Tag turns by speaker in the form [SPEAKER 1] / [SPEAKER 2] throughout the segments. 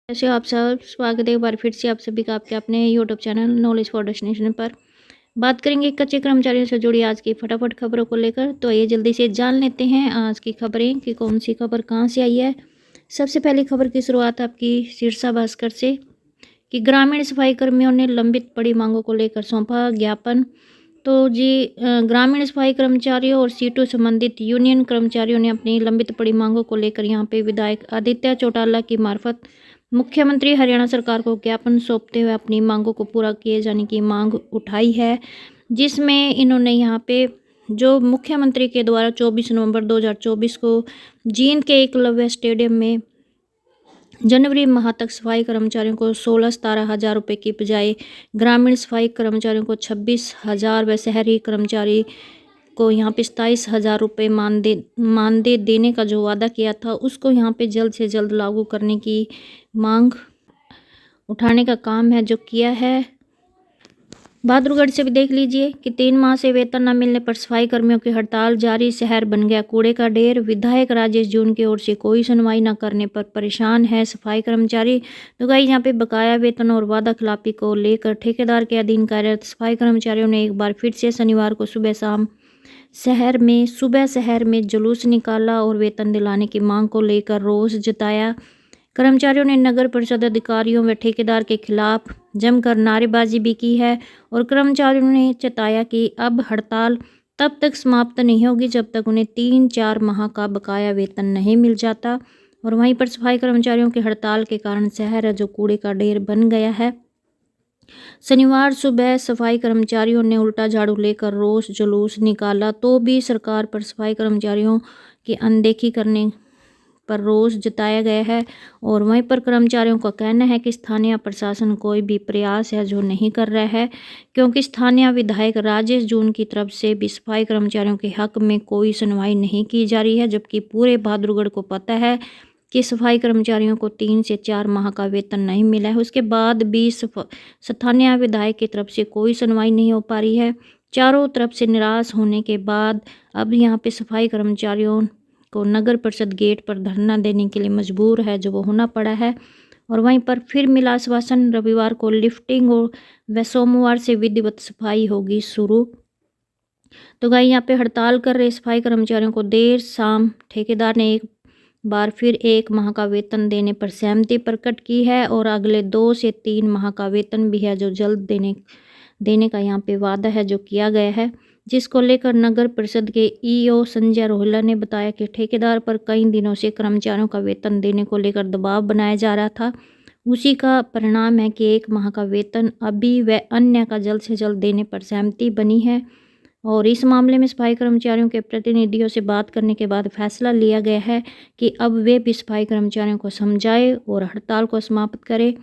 [SPEAKER 1] कैसे हो आप सब। स्वागत है एक बार फिर से आप सभी का आपके अपने YouTube channel knowledge for destination पर। बात करेंगे कच्चे कर्मचारियों से जुड़ी आज की फटाफट खबरों को लेकर। तो ये जल्दी से जान लेते हैं आज की खबरें कि कौन सी खबर कहां से आई है। सबसे पहली खबर की शुरुआत आपकी शीर्षा भास्कर से कि ग्रामीण सफाई कर्मियों ने लंबित पड़ी मांगों को लेकर सौंपा ज्ञापन। तो जी ग्रामीण सफाई कर्मचारियों और सीटों संबंधित यूनियन कर्मचारियों ने अपनी लंबित पड़ी मांगों को लेकर यहाँ पे विधायक आदित्य चौटाला की मार्फत मुख्यमंत्री हरियाणा सरकार को ज्ञापन सौंपते हुए अपनी मांगों को पूरा किए जाने की मांग उठाई है, जिसमें इन्होंने यहाँ पे जो मुख्यमंत्री के द्वारा 24 नवंबर 2024 को जींद के एकलव्य स्टेडियम में जनवरी माह तक सफाई कर्मचारियों को 16-17 हज़ार रुपये की बजाय ग्रामीण सफाई कर्मचारियों को 26,000 व शहरी कर्मचारी को यहाँ पे 27,000 रुपये मानदेय देने का जो वादा किया था उसको यहाँ पे जल्द से जल्द लागू करने की मांग उठाने का काम है जो किया है। बहादुरगढ़ से भी देख लीजिए कि 3 माह से वेतन न मिलने पर सफाई कर्मियों की हड़ताल जारी, शहर बन गया कूड़े का ढेर। विधायक राजेश जून की ओर से कोई सुनवाई न करने पर परेशान है सफाई कर्मचारी। तो गाइस यहाँ पे बकाया वेतन और वादा खिलाफी को लेकर ठेकेदार के अधीन कार्यरत सफाई कर्मचारियों ने एक बार फिर से शनिवार को सुबह शहर में जुलूस निकाला और वेतन दिलाने की मांग को लेकर रोष जताया। कर्मचारियों ने नगर परिषद अधिकारियों व ठेकेदार के खिलाफ जमकर नारेबाजी भी की है और कर्मचारियों ने चेताया कि अब हड़ताल तब तक समाप्त नहीं होगी जब तक उन्हें 3-4 माह का बकाया वेतन नहीं मिल जाता। और वहीं पर सफाई कर्मचारियों की हड़ताल के कारण शहर जो कूड़े का ढेर बन गया है। शनिवार सुबह सफाई कर्मचारियों ने उल्टा झाड़ू लेकर रोष जुलूस निकाला, तो भी सरकार पर सफाई कर्मचारियों की अनदेखी करने पर रोष जताया गया है। और वहीं पर कर्मचारियों का कहना है कि स्थानीय प्रशासन कोई भी प्रयास है जो नहीं कर रहा है, क्योंकि स्थानीय विधायक राजेश जून की तरफ से भी सफाई कर्मचारियों के हक में कोई सुनवाई नहीं की जा रही है, जबकि पूरे बहादुरगढ़ को पता है कि सफाई कर्मचारियों को 3 से 4 माह का वेतन नहीं मिला है। उसके बाद भी स्थानीय विधायक की तरफ से कोई सुनवाई नहीं हो पा रही है। चारों तरफ से निराश होने के बाद अब यहाँ पे सफाई कर्मचारियों को नगर परिषद गेट पर धरना देने के लिए मजबूर है जो वो होना पड़ा है। और वहीं पर फिर मिला आश्वासन, रविवार को लिफ्टिंग और व सोमवार से विधिवत सफाई होगी शुरू। तो गाय यहाँ पे हड़ताल कर रहे सफाई कर्मचारियों को देर शाम ठेकेदार ने एक बार फिर 1 माह का वेतन देने पर सहमति प्रकट की है और अगले 2 से 3 माह का वेतन भी है जो जल्द देने का यहाँ पे वादा है जो किया गया है, जिसको लेकर नगर परिषद के ईओ संजय रोहिला ने बताया कि ठेकेदार पर कई दिनों से कर्मचारियों का वेतन देने को लेकर दबाव बनाया जा रहा था। उसी का परिणाम है कि 1 माह का वेतन अभी व अन्य का जल्द से जल्द देने पर सहमति बनी है। और इस मामले में सफाई कर्मचारियों के प्रतिनिधियों से बात करने के बाद फैसला लिया गया है कि अब वे भी सफाई कर्मचारियों को समझाए और हड़ताल को समाप्त करें।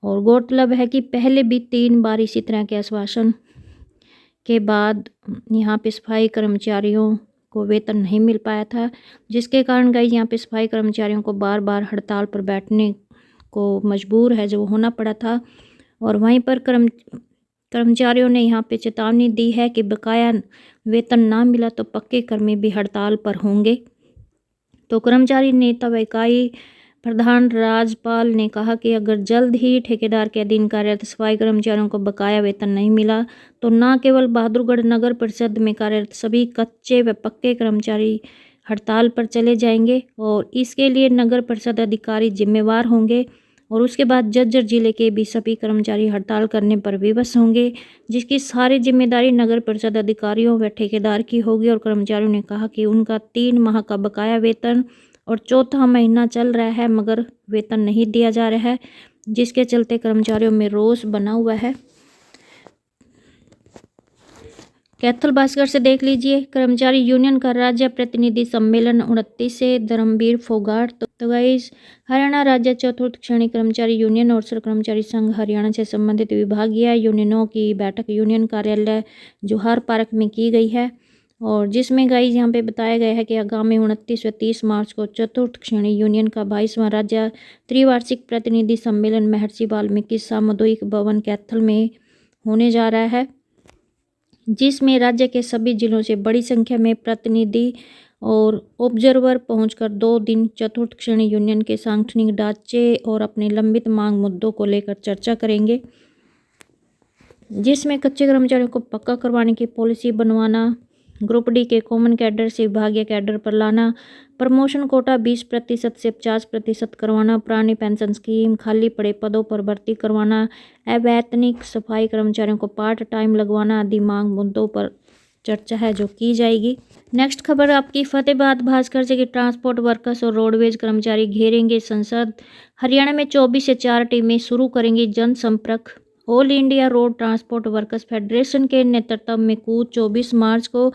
[SPEAKER 1] और गौरतलब है कि पहले भी 3 बार इसी तरह के आश्वासन के बाद यहाँ पे सफाई कर्मचारियों को वेतन नहीं मिल पाया था, जिसके कारण गाइस यहाँ पे सफाई कर्मचारियों को बार बार हड़ताल पर बैठने को मजबूर है जो होना पड़ा था। और वहीं पर कर्मचारियों ने यहाँ पे चेतावनी दी है कि बकाया वेतन ना मिला तो पक्के कर्मी भी हड़ताल पर होंगे। तो कर्मचारी नेता व इकाई प्रधान राजपाल ने कहा कि अगर जल्द ही ठेकेदार के अधीन कार्यरत सफाई कर्मचारियों को बकाया वेतन नहीं मिला तो न केवल बहादुरगढ़ नगर परिषद में कार्यरत सभी कच्चे व पक्के कर्मचारी हड़ताल पर चले जाएंगे और इसके लिए नगर परिषद अधिकारी जिम्मेवार होंगे। और उसके बाद झज्जर जिले के भी सभी कर्मचारी हड़ताल करने पर विवश होंगे, जिसकी सारी जिम्मेदारी नगर परिषद अधिकारियों व ठेकेदार की होगी। और कर्मचारियों ने कहा कि उनका 3 माह का बकाया वेतन और 4था महीना चल रहा है मगर वेतन नहीं दिया जा रहा है, जिसके चलते कर्मचारियों में रोष बना हुआ है। कैथल भास्कर से देख लीजिए कर्मचारी यूनियन का राज्य प्रतिनिधि सम्मेलन 29 से धर्मवीर फोगाट। तो गाइस हरियाणा राज्य चतुर्थ श्रेणी कर्मचारी यूनियन और सर कर्मचारी संघ हरियाणा से संबंधित विभागीय यूनियनों की बैठक यूनियन कार्यालय जोहार पार्क में की गई है। और जिसमें गाइस यहाँ पे बताया गया है कि आगामी 29 व 30 मार्च को चतुर्थ श्रेणी यूनियन का 22वां राज्य त्रिवार्षिक प्रतिनिधि सम्मेलन महर्षि वाल्मीकि सामुदायिक भवन कैथल में होने जा रहा है, जिसमें राज्य के सभी जिलों से बड़ी संख्या में प्रतिनिधि और ऑब्जर्वर पहुंचकर 2 दिन चतुर्थ श्रेणी यूनियन के सांगठनिक ढांचे और अपने लंबित मांग मुद्दों को लेकर चर्चा करेंगे, जिसमें कच्चे कर्मचारियों को पक्का करवाने की पॉलिसी बनवाना, ग्रुप डी के कॉमन कैडर से विभागीय कैडर पर लाना, प्रमोशन कोटा 20% से 50% करवाना, पुरानी पेंशन स्कीम, खाली पड़े पदों पर भर्ती करवाना, अवैतनिक सफाई कर्मचारियों को पार्ट टाइम लगवाना आदि मांग मुद्दों पर चर्चा है जो की जाएगी। नेक्स्ट खबर आपकी फतेहाबाद भास्कर से कि ट्रांसपोर्ट वर्कर्स और रोडवेज कर्मचारी घेरेंगे संसद। हरियाणा में 24 से 4 टीमें शुरू करेंगी जनसंपर्क। All India road transport workers federation के नेतृत्व में कूच 24 मार्च को।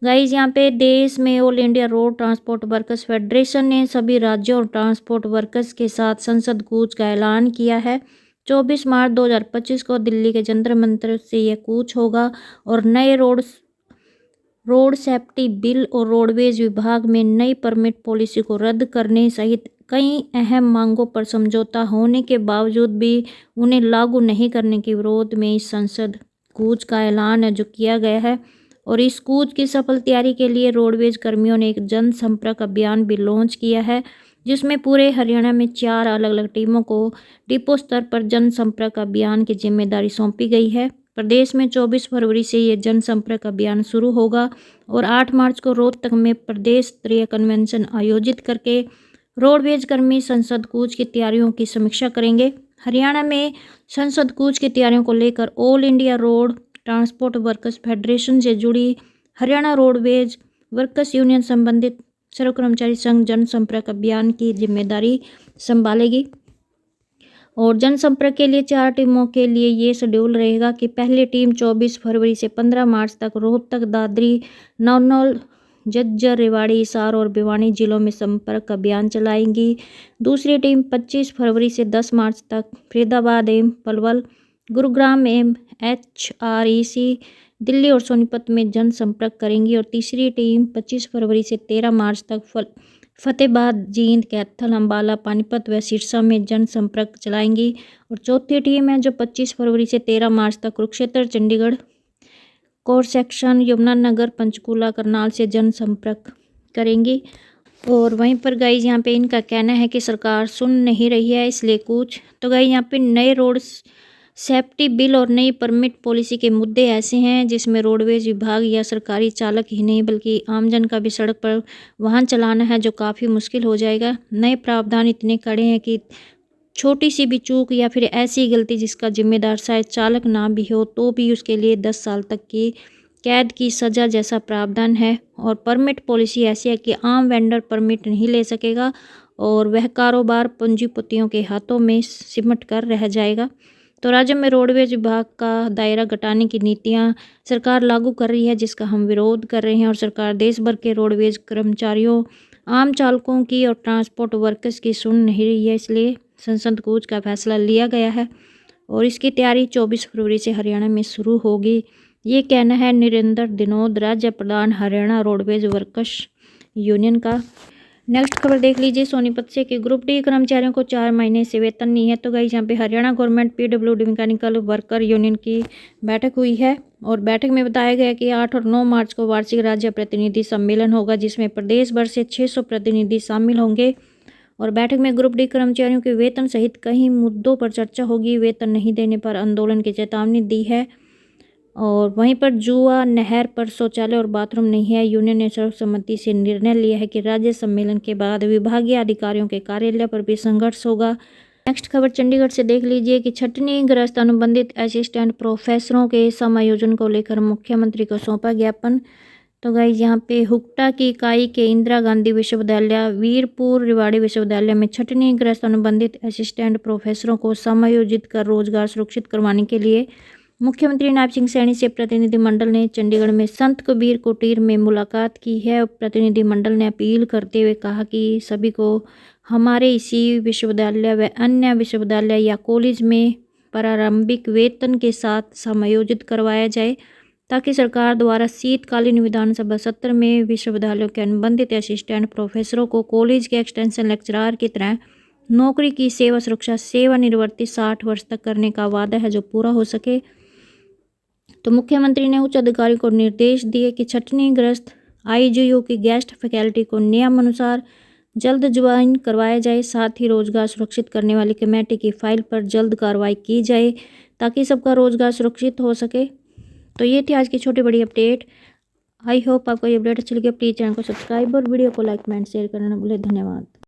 [SPEAKER 1] गाइज यहाँ पे देश में all India road transport workers federation ने सभी राज्यों और ट्रांसपोर्ट वर्कर्स के साथ संसद कूच का ऐलान किया है। 24 मार्च 2025 को दिल्ली के जंतर मंतर से यह कूच होगा और नए रोड सेफ्टी बिल और रोडवेज विभाग में नई परमिट पॉलिसी को रद्द करने सहित कई अहम मांगों पर समझौता होने के बावजूद भी उन्हें लागू नहीं करने के विरोध में इस संसद कूच का ऐलान है जो किया गया है। और इस कूच की सफल तैयारी के लिए रोडवेज कर्मियों ने एक जनसंपर्क अभियान भी लॉन्च किया है, जिसमें पूरे हरियाणा में 4 अलग अलग टीमों को डिपो स्तर पर जनसंपर्क अभियान की जिम्मेदारी सौंपी गई है। प्रदेश में 24 फरवरी से ये जनसंपर्क अभियान शुरू होगा और 8 मार्च को रोहतक में प्रदेश स्तरीय कन्वेंशन आयोजित करके रोडवेज कर्मी संसद कूच की तैयारियों की समीक्षा करेंगे। हरियाणा में संसद कूच की तैयारियों को लेकर all India road transport workers federation से जुड़ी हरियाणा रोडवेज वर्कर्स यूनियन संबंधित सर्व कर्मचारी संघ जनसंपर्क अभियान की जिम्मेदारी संभालेगी। और जनसंपर्क के लिए 4 टीमों के लिए ये शेड्यूल रहेगा कि पहली टीम 24 फरवरी से 15 मार्च तक रोहतक, दादरी, नौनौल, झज्जर, रेवाड़ी, हिसार और भिवानी जिलों में संपर्क अभियान चलाएंगी। दूसरी टीम 25 फरवरी से 10 मार्च तक फरीदाबाद एवं पलवल, गुरुग्राम एवं HREC, दिल्ली और सोनीपत में जनसंपर्क करेंगी। और तीसरी टीम 25 फरवरी से 13 मार्च तक फतेहाबाद, जींद, कैथल, अम्बाला, पानीपत व सिरसा में जनसंपर्क चलाएंगी। और चौथी टीम है जो 25 फरवरी से 13 मार्च तक कुरुक्षेत्र, चंडीगढ़ कोर सेक्शन, यमुनानगर, पंचकूला, करनाल से जनसंपर्क करेंगी। और वहीं पर गाइज यहाँ पे इनका कहना है कि सरकार सुन नहीं रही है, इसलिए कुछ तो गाइज यहाँ पे नए रोड सेफ्टी बिल और नई परमिट पॉलिसी के मुद्दे ऐसे हैं जिसमें रोडवेज विभाग या सरकारी चालक ही नहीं बल्कि आमजन का भी सड़क पर वाहन चलाना है जो काफ़ी मुश्किल हो जाएगा। नए प्रावधान इतने कड़े हैं कि छोटी सी भी चूक या फिर ऐसी गलती जिसका जिम्मेदार शायद चालक ना भी हो तो भी उसके लिए 10 साल तक की कैद की सज़ा जैसा प्रावधान है। और परमिट पॉलिसी ऐसी है कि आम वेंडर परमिट नहीं ले सकेगा और वह कारोबार पूंजीपतियों के हाथों में सिमट कर रह जाएगा। तो राज्य में रोडवेज विभाग का दायरा घटाने की नीतियां सरकार लागू कर रही है जिसका हम विरोध कर रहे हैं। और सरकार देश भर के रोडवेज कर्मचारियों, आम चालकों की और ट्रांसपोर्ट वर्कर्स की सुन नहीं रही है, इसलिए संसद कूच का फैसला लिया गया है और इसकी तैयारी 24 फरवरी से हरियाणा में शुरू होगी। ये कहना है नरेंद्र दिनोद, राज्य प्रधान हरियाणा रोडवेज वर्कर्स यूनियन का। नेक्स्ट खबर देख लीजिए सोनीपत से कि ग्रुप डी कर्मचारियों को 4 महीने से वेतन नहीं है। तो गाइस यहाँ पे Haryana government PWD mechanical worker union की बैठक हुई है और बैठक में बताया गया कि 8 और 9 मार्च को वार्षिक राज्य प्रतिनिधि सम्मेलन होगा जिसमें प्रदेश भर से 600 प्रतिनिधि शामिल होंगे। और बैठक में ग्रुप डी कर्मचारियों के वेतन सहित कई मुद्दों पर चर्चा होगी। वेतन नहीं देने पर आंदोलन की चेतावनी दी है। और वहीं पर जुआ नहर पर शौचालय और बाथरूम नहीं है। यूनियन ने सर्वसम्मति से निर्णय लिया है कि राज्य सम्मेलन के बाद विभागीय अधिकारियों के कार्यालय पर भी संघर्ष होगा। नेक्स्ट खबर चंडीगढ़ से देख लीजिए कि छटनी ग्रस्त अनुबंधित असिस्टेंट प्रोफेसरों के समायोजन को लेकर मुख्यमंत्री को सौंपा ज्ञापन। तो गाइज यहाँ पे हुक्टा की इकाई के इंदिरा गांधी विश्वविद्यालय, वीरपुर, रेवाड़ी विश्वविद्यालय में छटनी ग्रस्त अनुबंधित असिस्टेंट प्रोफेसरों को समायोजित कर रोजगार सुरक्षित करवाने के लिए मुख्यमंत्री नायब सिंह सैनी से प्रतिनिधिमंडल ने चंडीगढ़ में संत कबीर कुटीर में मुलाकात की है। प्रतिनिधिमंडल ने अपील करते हुए कहा कि सभी को हमारे इसी विश्वविद्यालय व अन्य विश्वविद्यालय या कॉलेज में प्रारंभिक वेतन के साथ समायोजित करवाया जाए ताकि सरकार द्वारा शीतकालीन विधानसभा सत्र में विश्वविद्यालयों के अनुबंधित असिस्टेंट प्रोफेसरों को कॉलेज के एक्सटेंशन लेक्चरार की तरह नौकरी की सेवा सुरक्षा सेवानिवृत्ति 60 वर्ष तक करने का वादा है जो पूरा हो सके। तो मुख्यमंत्री ने उच्च अधिकारी को निर्देश दिए कि छटनी ग्रस्त IGU की गेस्ट फैकल्टी को नियम अनुसार जल्द ज्वाइन करवाया जाए। साथ ही रोजगार सुरक्षित करने वाली कमेटी की फाइल पर जल्द कार्रवाई की जाए ताकि सबका रोजगार सुरक्षित हो सके। तो ये थी आज की छोटी बड़ी अपडेट। आई होप आपको ये अपडेट अच्छी लगी। प्लीज़ चैनल को सब्सक्राइब और वीडियो को लाइक कमेंट शेयर करना ना भूलें। धन्यवाद।